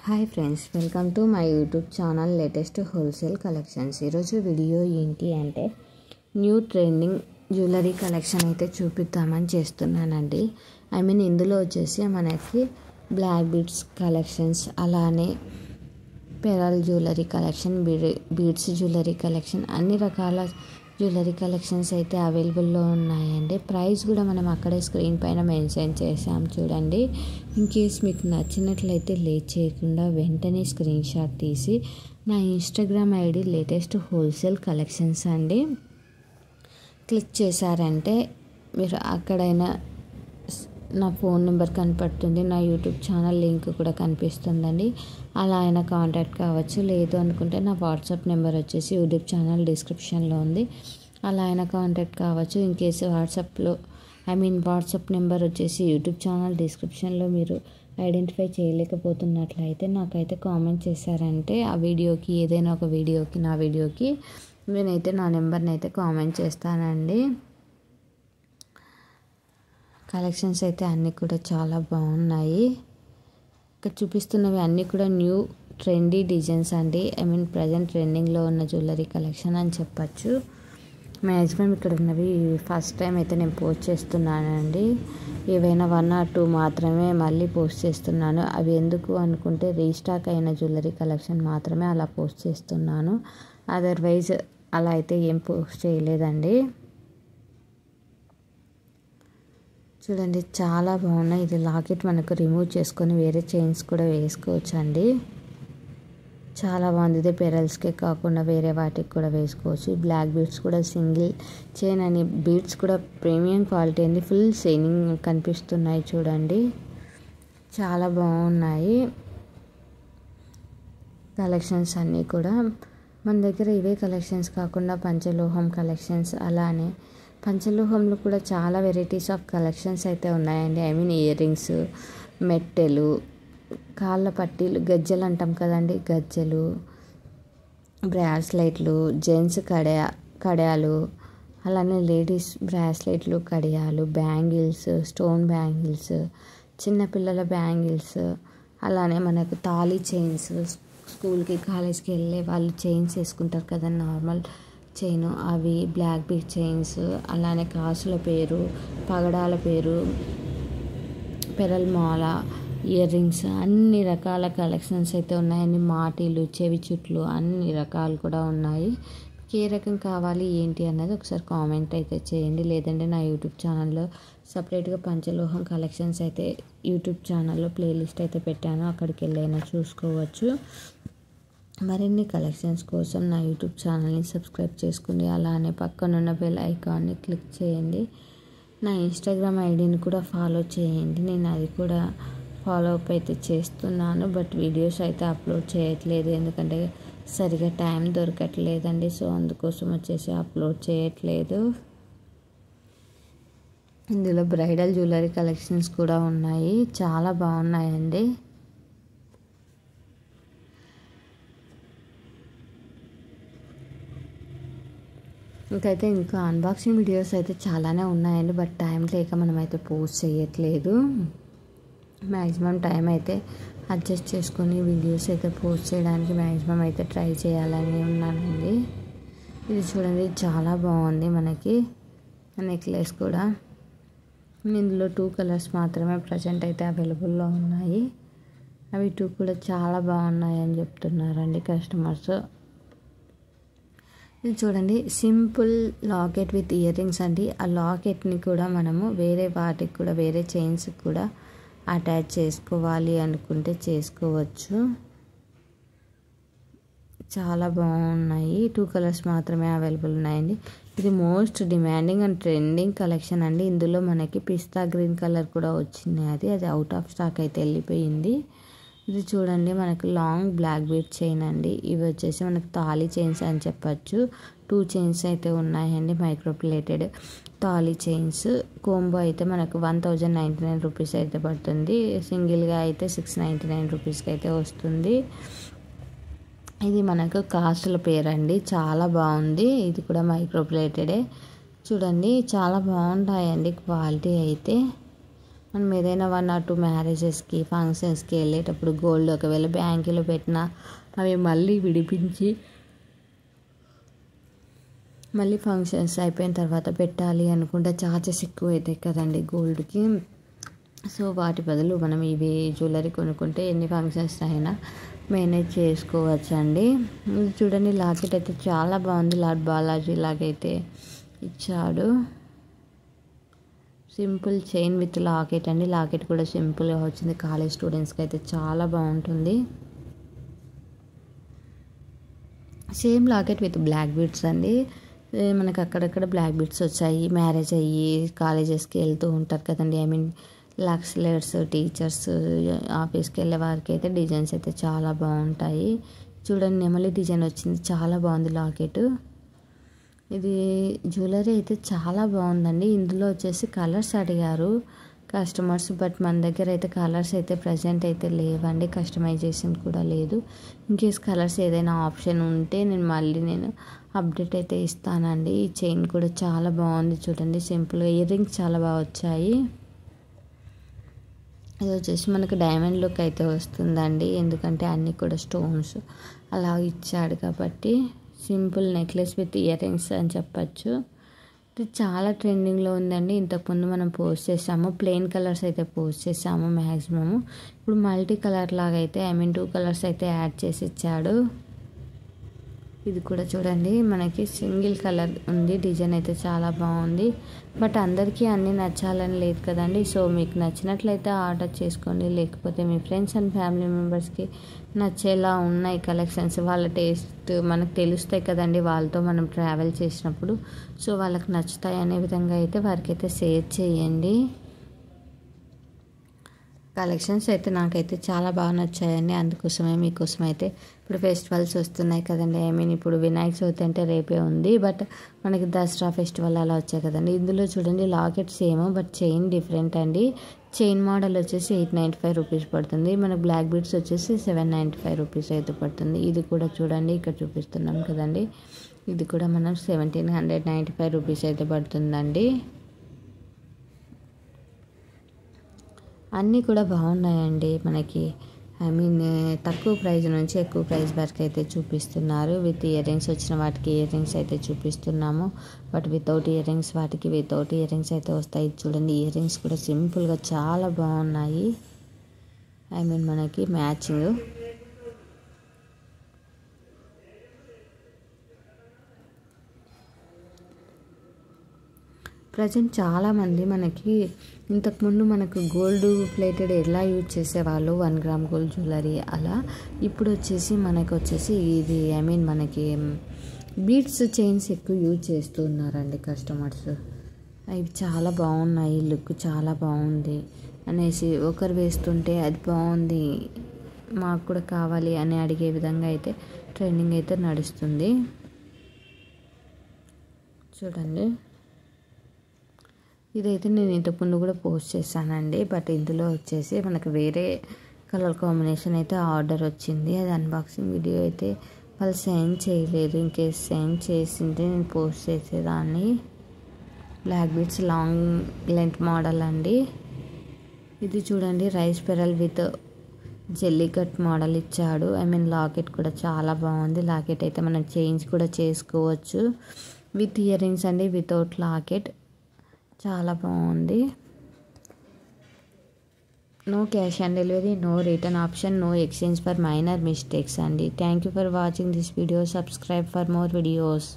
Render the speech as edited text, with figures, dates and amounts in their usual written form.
Hi friends, welcome to my YouTube channel latest wholesale collections. ఈరోజు video ఏంటి అంటే new trending jewellery collection అయితే చూపిద్దామని చేస్తున్నానండి. ఇందులో వచ్చేసి మనకి బ్లాక్ బీడ్స్ కలెక్షన్స్, అలానే pearl jewellery collection, beads jewellery collection, అన్ని రకాల జ్యువెలరీ కలెక్షన్స్ అయితే అవైలబుల్లో ఉన్నాయండి. ప్రైస్ కూడా మనం అక్కడే స్క్రీన్ పైన మెన్షన్ చేసాం చూడండి. ఇన్ కేస్ మీకు నచ్చినట్లయితే లేట్ చేయకుండా వెంటనే స్క్రీన్ షాట్ తీసి నా Instagram ID latest wholesale collections అండి క్లిక్ చేశారంటే మీరు అక్కడైనా నా ఫోన్ నెంబర్ కనపడుతుంది, నా యూట్యూబ్ ఛానల్ లింక్ కూడా కనిపిస్తుందండి. అలా అయినా కాంటాక్ట్ కావచ్చు. లేదు అనుకుంటే నా వాట్సాప్ నెంబర్ వచ్చేసి యూట్యూబ్ ఛానల్ డిస్క్రిప్షన్లో ఉంది, అలా అయినా కాంటాక్ట్ కావచ్చు. ఇన్ కేసు వాట్సాప్ నెంబర్ వచ్చేసి యూట్యూబ్ ఛానల్ డిస్క్రిప్షన్లో మీరు ఐడెంటిఫై చేయలేకపోతున్నట్లయితే నాకైతే కామెంట్ చేశారంటే ఆ వీడియోకి, ఏదైనా ఒక వీడియోకి, నా వీడియోకి నేనైతే నా నెంబర్ని అయితే కామెంట్ చేస్తానండి. కలెక్షన్స్ అయితే అన్నీ కూడా చాలా బాగున్నాయి. ఇక్కడ చూపిస్తున్నవి అన్నీ కూడా న్యూ ట్రెండీ డిజైన్స్ అండి. ప్రజెంట్ ట్రెండింగ్లో ఉన్న జ్యువెలరీ కలెక్షన్ అని చెప్పచ్చు. మ్యాక్సిమం ఇక్కడ ఉన్నవి ఫస్ట్ టైం అయితే నేను పోస్ట్ చేస్తున్నానండి. ఏవైనా 1 or 2 మాత్రమే మళ్ళీ పోస్ట్ చేస్తున్నాను. అవి ఎందుకు అనుకుంటే రీస్టాక్ అయిన జ్యువెలరీ కలెక్షన్ మాత్రమే అలా పోస్ట్ చేస్తున్నాను. అదర్వైజ్ అలా అయితే ఏం పోస్ట్ చేయలేదండి. చూడండి, చాలా బాగున్నాయి. ఇది లాకెట్ మనకు రిమూవ్ చేసుకొని వేరే చైన్స్ కూడా వేసుకోవచ్చు అండి. చాలా బాగుంది. ఇదే పెరల్స్కే కాకుండా వేరే వాటికి కూడా వేసుకోవచ్చు. బ్లాక్ బీడ్స్ కూడా సింగిల్ చైన్ అని బీడ్స్ కూడా ప్రీమియం క్వాలిటీ అండి. ఫుల్ షైనింగ్ కనిపిస్తున్నాయి చూడండి, చాలా బాగున్నాయి. కలెక్షన్స్ అన్నీ కూడా మన దగ్గర ఇవే కలెక్షన్స్ కాకుండా పంచలోహం కలెక్షన్స్, అలానే పంచలోహంలో కూడా చాలా వెరైటీస్ ఆఫ్ కలెక్షన్స్ అయితే ఉన్నాయండి. ఇయర్ రింగ్స్, మెట్టెలు, కాళ్ళ పట్టీలు, గజ్జెలు అంటాం కదండి, గజ్జెలు, బ్రాస్లెట్లు, జెంట్స్ కడియాలు, అలానే లేడీస్ బ్రాస్లెట్లు, కడియాలు, బ్యాంగిల్స్, స్టోన్ బ్యాంగిల్స్, చిన్నపిల్లల బ్యాంగిల్స్, అలానే మనకు తాళీ చైన్స్, స్కూల్కి కాలేజ్కి వెళ్ళే వాళ్ళు చైన్స్ వేసుకుంటారు కదా, నార్మల్ చైన్, అవి బ్లాక్ బీడ్ చైన్స్, అలానే కాసుల పేరు, పగడాల పేరు, పెరల్ మాల, ఇయర్ రింగ్స్, అన్ని రకాల కలెక్షన్స్ అయితే ఉన్నాయండి. మాటీలు, చెవి చుట్లు, అన్ని రకాలు కూడా ఉన్నాయి. ఏ రకం కావాలి ఏంటి అన్నది ఒకసారి కామెంట్ అయితే చేయండి. లేదంటే నా యూట్యూబ్ ఛానల్లో సపరేట్గా పంచలోహం కలెక్షన్స్ అయితే యూట్యూబ్ ఛానల్లో ప్లేలిస్ట్ అయితే పెట్టాను, అక్కడికి వెళ్ళైనా చూసుకోవచ్చు. మరిన్ని కలెక్షన్స్ కోసం నా యూట్యూబ్ ఛానల్ని సబ్స్క్రైబ్ చేసుకోండి. అలానే పక్కనున్న బెల్ ఐకాన్ని క్లిక్ చేయండి. నా ఇన్స్టాగ్రామ్ ఐడిని కూడా ఫాలో చేయండి. నేను అది కూడా ఫాలో అప్ అయితే చేస్తున్నాను, బట్ వీడియోస్ అయితే అప్లోడ్ చేయట్లేదు, ఎందుకంటే సరిగా టైం దొరకట్లేదండి. సో అందుకోసం వచ్చేసి అప్లోడ్ చేయట్లేదు. ఇందులో బ్రైడల్ జ్యువెలరీ కలెక్షన్స్ కూడా ఉన్నాయి, చాలా బాగున్నాయండి. ఇంకా అన్బాక్సింగ్ వీడియోస్ అయితే చాలానే ఉన్నాయండి, బట్ టైం లేక మనమైతే పోస్ట్ చేయట్లేదు. మ్యాక్సిమం టైం అయితే అడ్జస్ట్ చేసుకొని వీడియోస్ అయితే పోస్ట్ చేయడానికి మ్యాక్సిమం అయితే ట్రై చేయాలని ఉన్నానండి. ఇది చూడండి, చాలా బాగుంది. మనకి నెక్లెస్ కూడా ఇందులో 2 కలర్స్ మాత్రమే ప్రజెంట్ అయితే అవైలబుల్లో ఉన్నాయి. అవి 2 కూడా చాలా బాగున్నాయి అని చెప్తున్నారండి కస్టమర్స్. ఇది చూడండి, simple locket with earrings అండి. ఆ లాకెట్ని కూడా మనము వేరే వాటికి కూడా, వేరే చైన్స్కి కూడా అటాచ్ చేసుకోవాలి అనుకుంటే చేసుకోవచ్చు. చాలా బాగున్నాయి. 2 కలర్స్ మాత్రమే అవైలబుల్ ఉన్నాయండి. ఇది most demanding and trending collection అండి. ఇందులో మనకి పిస్తా గ్రీన్ కలర్ కూడా వచ్చింది, అది అవుట్ ఆఫ్ స్టాక్ అయితే వెళ్ళిపోయింది. ఇది చూడండి, మనకు లాంగ్ బ్లాక్ బీడ్ చైన్ అండి. ఇవి వచ్చేసి మనకు తాళీ చైన్స్ అని చెప్పచ్చు. 2 చైన్స్ అయితే ఉన్నాయండి, micro plated thali chains. Combo అయితే మనకు 1099 రూపీస్ అయితే పడుతుంది. సింగిల్గా అయితే 699 రూపీస్కి అయితే వస్తుంది. ఇది మనకు కాసుల పేరండి, చాలా బాగుంది. ఇది కూడా మైక్రో ప్లేటెడే. చూడండి, చాలా బాగుంటాయండి క్వాలిటీ అయితే. మనం ఏదైనా 1 or 2 మ్యారేజెస్కి ఫంక్షన్స్కి వెళ్ళేటప్పుడు గోల్డ్ ఒకవేళ బ్యాంకులో పెట్టినా అవి మళ్ళీ విడిపించి మళ్ళీ ఫంక్షన్స్ అయిపోయిన తర్వాత పెట్టాలి అనుకుంటే ఛార్జెస్ ఎక్కువ అవుతాయి కదండి గోల్డ్కి. సో వాటి బదులు మనం ఇవి జ్యువెలరీ కొనుక్కుంటే ఎన్ని ఫంక్షన్స్ అయినా మేనేజ్ చేసుకోవచ్చు అండి. ఇది చూడండి లాకెట్ అయితే చాలా బాగుంది. లార్డ్ బాలాజీ లాగైతే ఇచ్చాడు. సింపుల్ చైన్ విత్ లాకెట్ అండి. లాకెట్ కూడా సింపుల్గా వచ్చింది. కాలేజ్ స్టూడెంట్స్కి అయితే చాలా బాగుంటుంది. Same locket with black beads అండి. మనకు అక్కడక్కడ బ్లాక్ బీడ్స్ వచ్చాయి. మ్యారేజ్ అయ్యి కాలేజెస్కి వెళ్తూ ఉంటారు కదండి. లెక్చరర్స్, టీచర్స్, ఆఫీస్కి వెళ్ళే వారికి అయితే డిజైన్స్ అయితే చాలా బాగుంటాయి. చూడండి నెమలి డిజైన్ వచ్చింది. చాలా బాగుంది లాకెట్. ఇది జ్యువెలరీ అయితే చాలా బాగుందండి. ఇందులో వచ్చేసి కలర్స్ అడిగారు కస్టమర్స్, బట్ మన దగ్గర అయితే కలర్స్ అయితే ప్రజెంట్ అయితే లేవండి. కస్టమైజేషన్ కూడా లేదు. ఇన్కేస్ కలర్స్ ఏదైనా ఆప్షన్ ఉంటే నేను అప్డేట్ అయితే ఇస్తానండి. ఈ చైన్ కూడా చాలా బాగుంది. చూడండి సింపుల్గా ఇయర్ రింగ్స్ చాలా బాగా వచ్చాయి. ఇది వచ్చేసి మనకు డైమండ్ లుక్ అయితే వస్తుందండి. ఎందుకంటే అన్నీ కూడా స్టోన్స్ అలా ఇచ్చాడు కాబట్టి simple necklace with ear rings అని చెప్పచ్చు. ఇది చాలా ట్రెండింగ్లో ఉందండి. ఇంతకుముందు మనం పోస్ట్ చేసాము. ప్లెయిన్ కలర్స్ అయితే పోస్ట్ చేసాము మ్యాక్సిమము. ఇప్పుడు మల్టీ కలర్ లాగా అయితే 2 కలర్స్ అయితే యాడ్ చేసి ఇచ్చాడు. ఇది కూడా చూడండి మనకి సింగిల్ కలర్ ఉంది. డిజైన్ అయితే చాలా బాగుంది. బట్ అందరికీ అన్నీ నచ్చాలని లేదు కదండి. సో మీకు నచ్చినట్లయితే ఆర్డర్ చేసుకోండి. లేకపోతే మీ ఫ్రెండ్స్ అండ్ ఫ్యామిలీ మెంబర్స్కి నచ్చేలా ఉన్నాయి కలెక్షన్స్. వాళ్ళ టేస్ట్ మనకు తెలుస్తాయి కదండి వాళ్ళతో మనం ట్రావెల్ చేసినప్పుడు. సో వాళ్ళకి నచ్చుతాయి అనే విధంగా అయితే వారికి అయితే షేర్ చేయండి. కలెక్షన్స్ అయితే నాకైతే చాలా బాగా నచ్చాయండి. అందుకోసమే మీకోసం అయితే ఇప్పుడు ఫెస్టివల్స్ వస్తున్నాయి కదండి. ఇప్పుడు వినాయక చవితి అంటే రేపే ఉంది. బట్ మనకి దసరా ఫెస్టివల్ అలా వచ్చాయి కదండి. ఇందులో చూడండి locket same but chain different అండి. చైన్ మోడల్ వచ్చేసి 895 రూపీస్ పడుతుంది. మనకు బ్లాక్ బీడ్స్ వచ్చేసి 795 రూపీస్ అయితే పడుతుంది. ఇది కూడా చూడండి ఇక్కడ చూపిస్తున్నాం కదండి. ఇది కూడా మనం 1795 రూపీస్ అయితే పడుతుందండి. అన్నీ కూడా బాగున్నాయండి. మనకి తక్కువ ప్రైస్ నుంచి ఎక్కువ ప్రైస్ వరకు అయితే చూపిస్తున్నారు. విత్ ఇయర్ రింగ్స్ వచ్చిన వాటికి ఇయర్ రింగ్స్ అయితే చూపిస్తున్నాము. బట్ వితౌట్ ఇయర్ రింగ్స్ వాటికి వితౌట్ ఇయర్ రింగ్స్ అయితే వస్తాయి. చూడండి ఇయర్ రింగ్స్ కూడా సింపుల్గా చాలా బాగున్నాయి. మనకి మ్యాచింగ్. ప్రజెంట్ చాలామంది మనకి ఇంతకుముందు మనకు గోల్డ్ ప్లేటెడ్ ఎలా యూజ్ చేసేవాళ్ళు 1 గ్రామ్ గోల్డ్ జ్యువెలరీ అలా. ఇప్పుడు వచ్చేసి ఇది మనకి బీడ్స్ చైన్స్ ఎక్కువ యూజ్ చేస్తూ ఉన్నారండి కస్టమర్స్. ఇవి చాలా బాగున్నాయి. లుక్ చాలా బాగుంది అనేసి ఒకరు వేస్తుంటే అది బాగుంది మాకు కూడా కావాలి అని అడిగే విధంగా అయితే ట్రెండింగ్ అయితే నడుస్తుంది. చూడండి ఇదైతే నేను ఇంతకుముందు కూడా పోస్ట్ చేశానండి. బట్ ఇందులో వచ్చేసి మనకు వేరే కలర్ కాంబినేషన్ అయితే ఆర్డర్ వచ్చింది. అది అన్బాక్సింగ్ వీడియో అయితే వాళ్ళు సెండ్ చేయలేదు. ఇంకేస్ సెండ్ చేసింటే నేను పోస్ట్ చేసేదాన్ని. Black beads long length model అండి. ఇది చూడండి rice pearl with jelly cut model ఇచ్చాడు. లాకెట్ కూడా చాలా బాగుంది. లాకెట్ అయితే మనం చేంజ్ కూడా చేసుకోవచ్చు. విత్ ఇయర్ రింగ్స్ అండి, వితౌట్ లాకెట్. చాలా బాగుంది. No cash on delivery, no return option, no exchange for minor mistakes అండి. Thank you for watching this video. Subscribe for more videos.